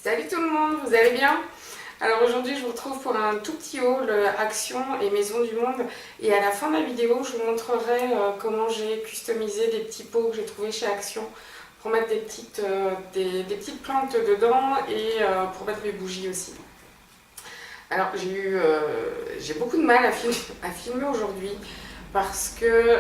Salut tout le monde, vous allez bien? Alors aujourd'hui je vous retrouve pour un tout petit haul Action et Maison du Monde, et à la fin de la vidéo je vous montrerai comment j'ai customisé des petits pots que j'ai trouvés chez Action pour mettre des petites plantes dedans et pour mettre mes bougies aussi. Alors j'ai beaucoup de mal à filmer aujourd'hui parce que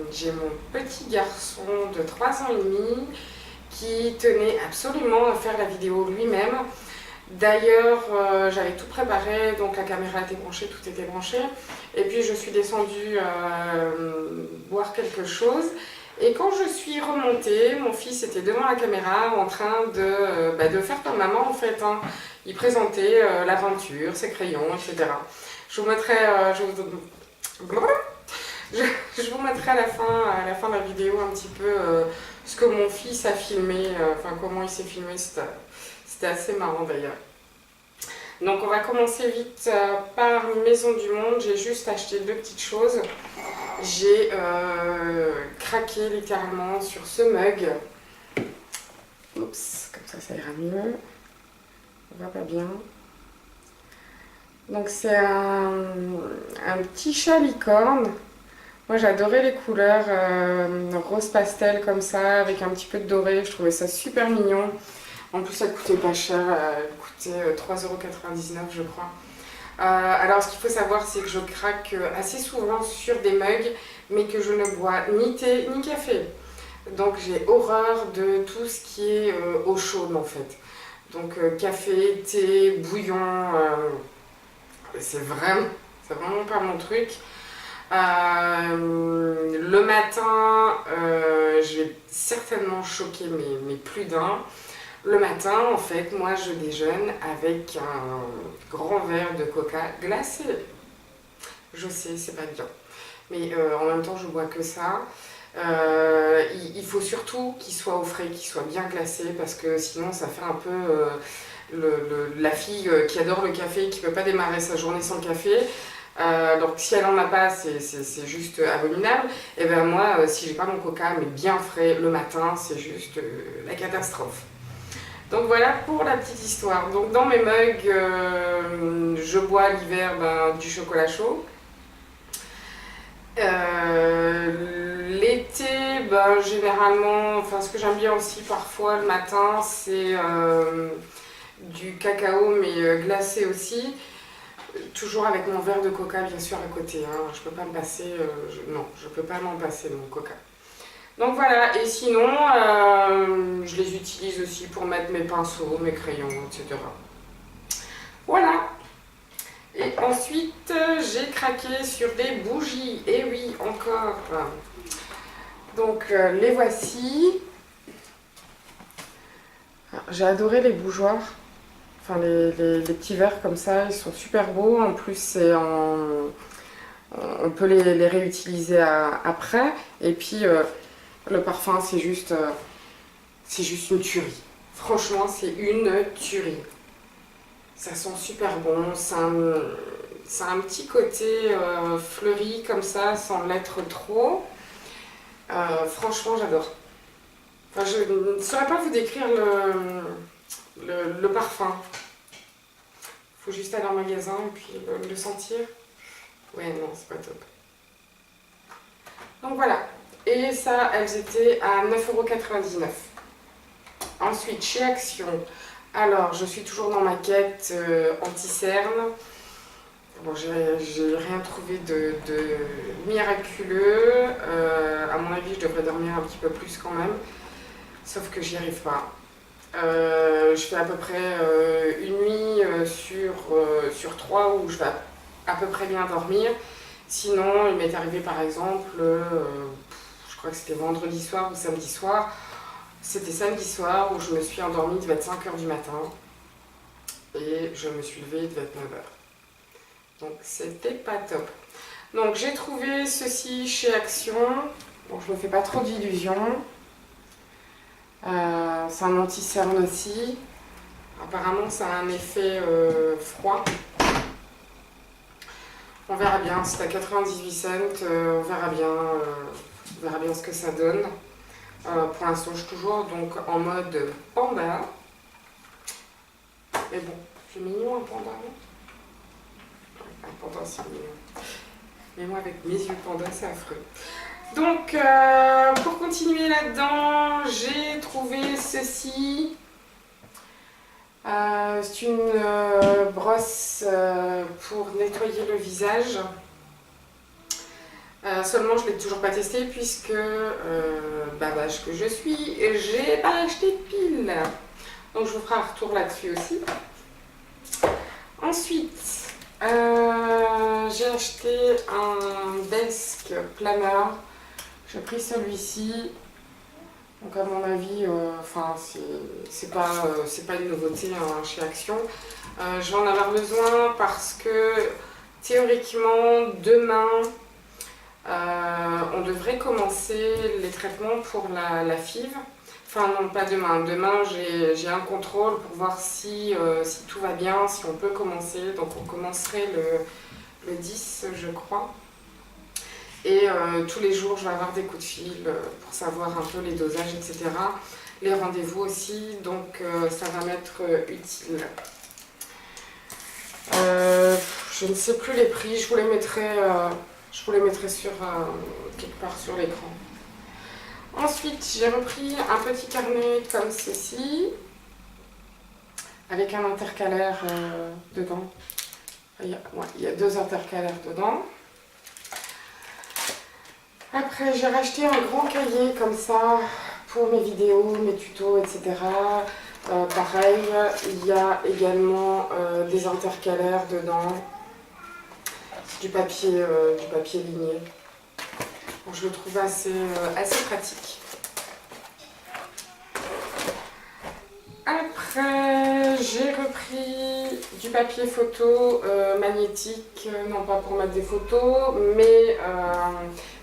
j'ai mon petit garçon de 3 ans et demi qui tenait absolument à faire la vidéo lui-même. D'ailleurs, j'avais tout préparé, donc la caméra était branchée, tout était branché. Et puis je suis descendue boire quelque chose. Et quand je suis remontée, mon fils était devant la caméra en train de faire comme maman en fait, hein. Il présentait la peinture, ses crayons, etc. Je vous mettrai, je vous mettrai à la fin de la vidéo un petit peu ce que mon fils a filmé, enfin comment il s'est filmé, c'était assez marrant d'ailleurs. Donc on va commencer vite par Maison du Monde. J'ai juste acheté deux petites choses. J'ai craqué littéralement sur ce mug. Oups, comme ça ira mieux. On voit pas bien. Donc c'est un petit chat licorne. Moi j'adorais les couleurs rose pastel comme ça, avec un petit peu de doré. Je trouvais ça super mignon. En plus, ça coûtait pas cher, elle coûtait 3,99 € je crois. Alors, ce qu'il faut savoir, c'est que je craque assez souvent sur des mugs, mais que je ne bois ni thé ni café. Donc, j'ai horreur de tout ce qui est eau chaude en fait. Donc, café, thé, bouillon, c'est vraiment pas mon truc. Le matin, je vais certainement choquer mes plus d'un. Le matin, en fait, moi je déjeune avec un grand verre de coca glacé. Je sais, c'est pas bien. Mais en même temps, je bois que ça. Il faut surtout qu'il soit au frais, qu'il soit bien glacé, parce que sinon ça fait un peu la fille qui adore le café et qui peut pas démarrer sa journée sans café. Donc si elle en a pas, c'est juste abominable. Et ben moi, si j'ai pas mon coca, mais bien frais le matin, c'est juste la catastrophe. Donc voilà pour la petite histoire. Donc dans mes mugs, je bois l'hiver du chocolat chaud. L'été, généralement, enfin ce que j'aime bien aussi parfois le matin, c'est du cacao mais glacé aussi. Toujours avec mon verre de coca bien sûr à côté. Hein. Je peux pas me passer, non, je peux pas m'en passer de mon coca. Donc voilà, et sinon, je les utilise aussi pour mettre mes pinceaux, mes crayons, etc. Voilà. Et ensuite, j'ai craqué sur des bougies. Et oui, encore. Donc, les voici. J'ai adoré les bougeoirs. Enfin, les petits verres comme ça, ils sont super beaux. En plus, on peut les réutiliser après. Et puis... le parfum, c'est juste une tuerie. Franchement, c'est une tuerie. Ça sent super bon. C'est un petit côté fleuri comme ça, sans l'être trop. Franchement, j'adore. Enfin, je ne saurais pas vous décrire le parfum. Faut juste aller en magasin et puis le sentir. Ouais, non, c'est pas top. Donc voilà. Et ça, elles étaient à 9,99 €. Ensuite, chez Action, alors je suis toujours dans ma quête anti-cerne. Bon, j'ai rien trouvé de miraculeux. À mon avis, je devrais dormir un petit peu plus quand même. Sauf que j'y arrive pas. Je fais à peu près une nuit sur 3 où je vais à peu près bien dormir. Sinon, il m'est arrivé par exemple... je crois que c'était vendredi soir ou samedi soir. C'était samedi soir où je me suis endormie, il devait être 5 h du matin. Et je me suis levée, il devait être 9 h. Donc c'était pas top. Donc j'ai trouvé ceci chez Action. Bon, je me fais pas trop d'illusions. C'est un anti-cerne aussi. Apparemment ça a un effet froid. On verra bien, c'est à 98 cents, on verra bien ce que ça donne. Pour l'instant, je suis toujours donc en mode panda. Mais bon, c'est mignon un panda, non? Un panda, c'est mignon. Mais moi, avec mes yeux panda, c'est affreux. Donc, pour continuer là-dedans, j'ai trouvé ceci. C'est une brosse pour nettoyer le visage. Seulement, je ne l'ai toujours pas testé puisque, babache que je suis, j'ai pas acheté de pile. Donc, je vous ferai un retour là-dessus aussi. Ensuite, j'ai acheté un desk planner. J'ai pris celui-ci. Donc à mon avis, enfin c'est pas une nouveauté hein, chez Action. Je vais en avoir besoin parce que théoriquement demain on devrait commencer les traitements pour la FIV. Enfin non, pas demain. Demain j'ai un contrôle pour voir si tout va bien, si on peut commencer. Donc on commencerait le 10 je crois. Et tous les jours, je vais avoir des coups de fil pour savoir un peu les dosages, etc. Les rendez-vous aussi, donc ça va m'être utile. Je ne sais plus les prix, je vous les mettrai sur, quelque part sur l'écran. Ensuite, j'ai repris un petit carnet comme ceci, avec un intercalaire dedans. Il y a 2 intercalaires dedans. Après, j'ai racheté un grand cahier comme ça pour mes vidéos, mes tutos, etc. Pareil, il y a également des intercalaires dedans, du papier ligné. Donc, je le trouve assez pratique. Après, j'ai repris du papier photo magnétique, non pas pour mettre des photos, mais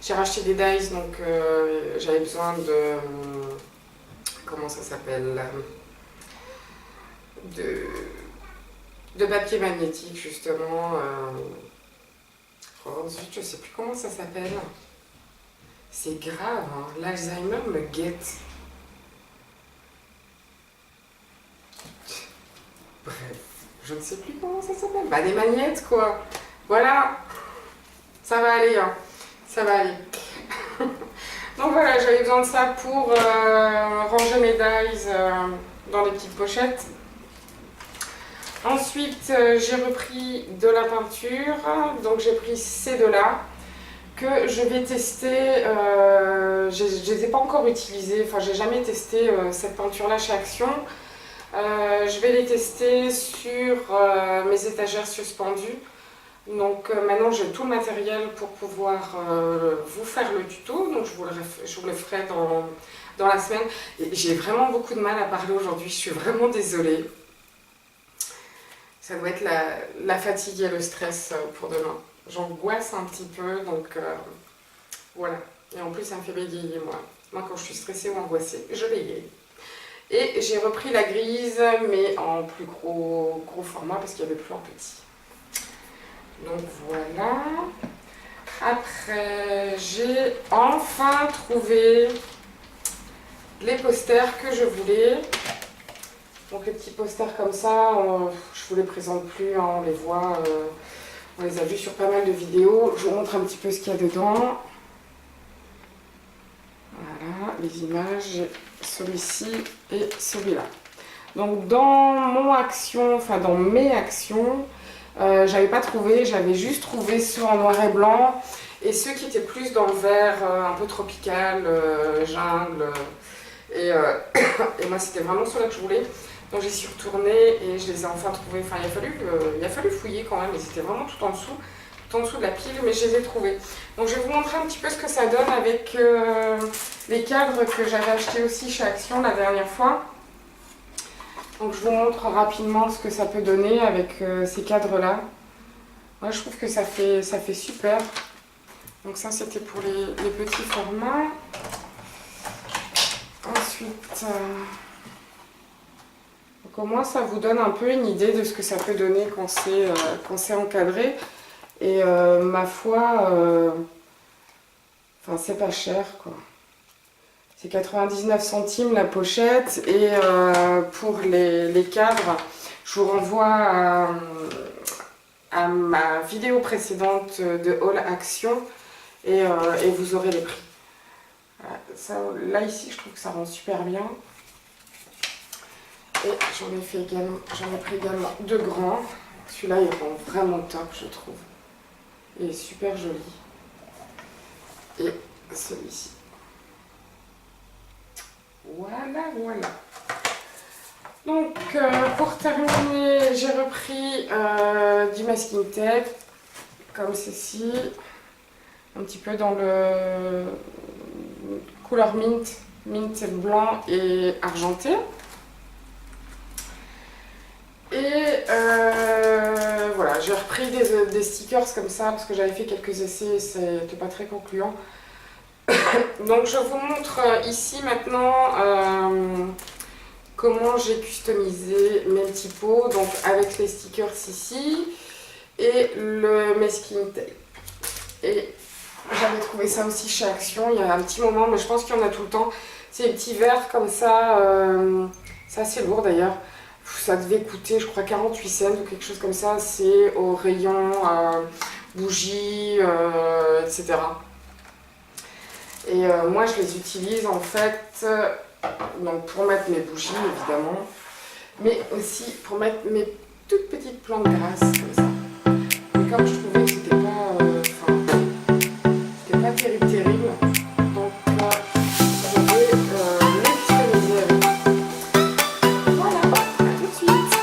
j'ai racheté des dies, donc j'avais besoin de... comment ça s'appelle, de papier magnétique, justement. Oh zut, je sais plus comment ça s'appelle. C'est grave, hein. L'Alzheimer me guette. Bref, je ne sais plus comment ça s'appelle. Bah, des magnettes, quoi. Voilà. Ça va aller, hein. Ça va aller. Donc voilà, j'avais besoin de ça pour ranger mes dies dans les petites pochettes. Ensuite, j'ai repris de la peinture. Donc j'ai pris ces deux-là que je vais tester. Je ne les ai pas encore utilisées. Enfin, j'ai jamais testé cette peinture-là chez Action. Je vais les tester sur mes étagères suspendues. Donc maintenant j'ai tout le matériel pour pouvoir vous faire le tuto, donc je vous le ferai dans la semaine. J'ai vraiment beaucoup de mal à parler aujourd'hui, je suis vraiment désolée. Ça doit être la fatigue et le stress pour demain. J'angoisse un petit peu, donc voilà. Et en plus ça me fait bégayer moi. Moi quand je suis stressée ou angoissée, je bégaye. Et j'ai repris la grise, mais en plus gros format parce qu'il n'y avait plus en petit. Donc voilà. Après, j'ai enfin trouvé les posters que je voulais. Donc les petits posters comme ça, je vous les présente plus, hein, on les voit, on les a vus sur pas mal de vidéos. Je vous montre un petit peu ce qu'il y a dedans. Voilà, les images, celui-ci et celui-là. Donc dans mon action, enfin dans mes actions, j'avais pas trouvé, j'avais juste trouvé ceux en noir et blanc et ceux qui étaient plus dans le vert un peu tropical, jungle. Et moi c'était vraiment ceux-là que je voulais. Donc j'y suis retournée et je les ai enfin trouvés. Enfin il a fallu fouiller quand même, ils étaient vraiment tout en dessous de la pile, mais je les ai trouvés. Donc je vais vous montrer un petit peu ce que ça donne avec les cadres que j'avais achetés aussi chez Action la dernière fois. Donc je vous montre rapidement ce que ça peut donner avec ces cadres-là. Moi je trouve que ça fait super. Donc ça c'était pour les petits formats. Ensuite, donc au moins ça vous donne un peu une idée de ce que ça peut donner quand c'est encadré. Et ma foi, enfin c'est pas cher quoi. c'est 99 centimes la pochette. Et pour les cadres, je vous renvoie à ma vidéo précédente de haul action et vous aurez les prix. Voilà, ça, là ici je trouve que ça rend super bien. Et j'en ai pris également deux grands. Celui-là il rend vraiment top, je trouve. Il est super joli. Et celui-ci. Voilà, voilà. Donc pour terminer, j'ai repris du masking tape comme ceci, un petit peu dans le couleur mint blanc et argenté. Et voilà, j'ai repris des stickers comme ça parce que j'avais fait quelques essais et c'était pas très concluant. Donc je vous montre ici maintenant comment j'ai customisé mes petits pots, donc avec les stickers ici et le masking tape. Et j'avais trouvé ça aussi chez Action il y a un petit moment, mais je pense qu'il y en a tout le temps. C'est des petits verres comme ça, c'est assez lourd d'ailleurs. Ça devait coûter, je crois, 48 cents ou quelque chose comme ça. C'est au rayon bougies, etc. Et moi, je les utilise en fait donc pour mettre mes bougies, évidemment, mais aussi pour mettre mes toutes petites plantes grasses, comme ça. Et comme je trouvais que c'était pas terrible, donc je vais les customiser avec. Voilà, à tout de suite.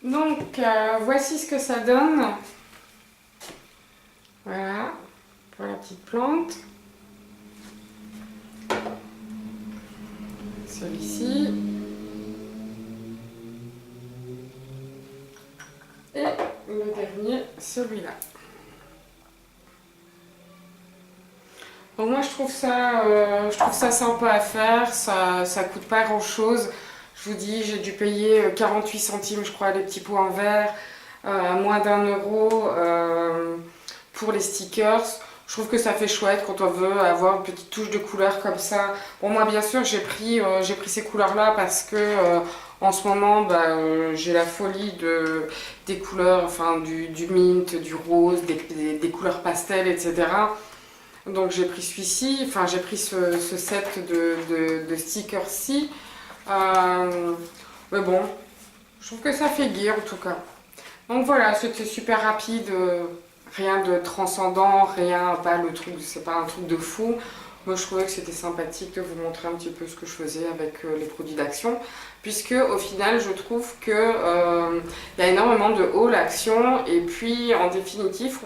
Donc voici ce que ça donne. Voilà, pour la petite plante. Celui-ci. Et le dernier, celui-là. Donc moi je trouve ça sympa à faire, ça coûte pas grand chose. Je vous dis, j'ai dû payer 48 centimes je crois les petits pots en verre, moins d'1 € pour les stickers. Je trouve que ça fait chouette quand on veut avoir une petite touche de couleur comme ça. Bon moi bien sûr j'ai pris ces couleurs là parce que en ce moment j'ai la folie des couleurs, enfin du mint, du rose, des couleurs pastel, etc. Donc j'ai pris celui-ci, enfin j'ai pris ce set de stickers-ci. Mais bon, je trouve que ça fait gai en tout cas. Donc voilà, c'était super rapide, rien de transcendant, rien, pas le truc, c'est pas un truc de fou. Moi je trouvais que c'était sympathique de vous montrer un petit peu ce que je faisais avec les produits d'Action, puisque au final je trouve que y a énormément de hauls Action, et puis en définitive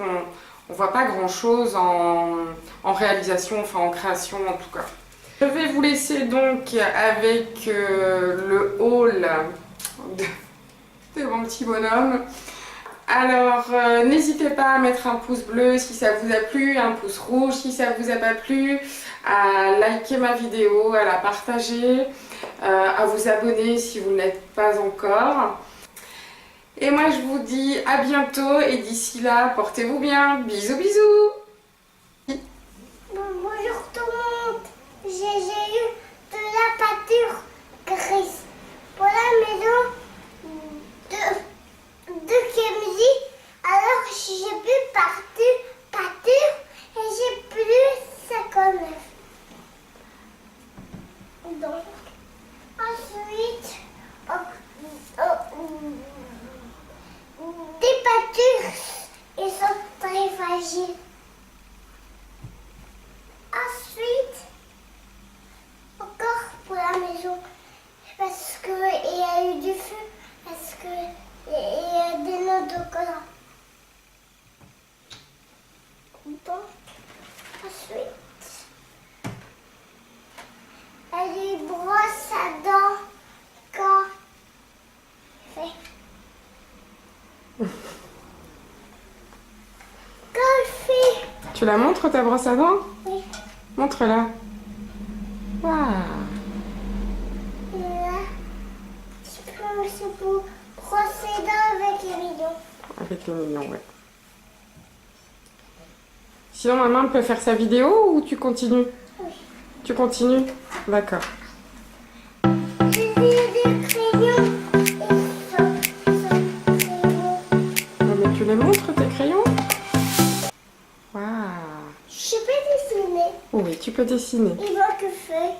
on voit pas grand chose en réalisation, enfin en création en tout cas. Je vais vous laisser donc avec le haul de mon petit bonhomme. Alors, n'hésitez pas à mettre un pouce bleu si ça vous a plu, un pouce rouge si ça vous a pas plu, à liker ma vidéo, à la partager, à vous abonner si vous ne l'êtes pas encore. Et moi, je vous dis à bientôt et d'ici là, portez-vous bien. Bisous, bisous. Bonjour tout le monde. J'ai eu de la pâture grise pour la maison de Camille. Alors j'ai pu pâture et j'ai plus 59. Donc ensuite des pâtures, ils sont très fragiles. Ensuite, encore pour la maison, parce qu'il y a eu du feu, parce qu'il y a des noix de cola. Donc, ensuite, il y a des brosses à dents quand fait. Quand il fait. Tu la montres ta brosse à dents? Oui. Montre-la. Waouh. Là, c'est pour brosser les dents avec les millions. Avec les millions, ouais. Sinon, maman peut faire sa vidéo ou tu continues? Oui. Tu continues? D'accord. J'ai des crayons et ça, crayons. Mais tu les montres, tes crayons? Waouh. Je peux dessiner. Oui, tu peux dessiner. Il manque feuille.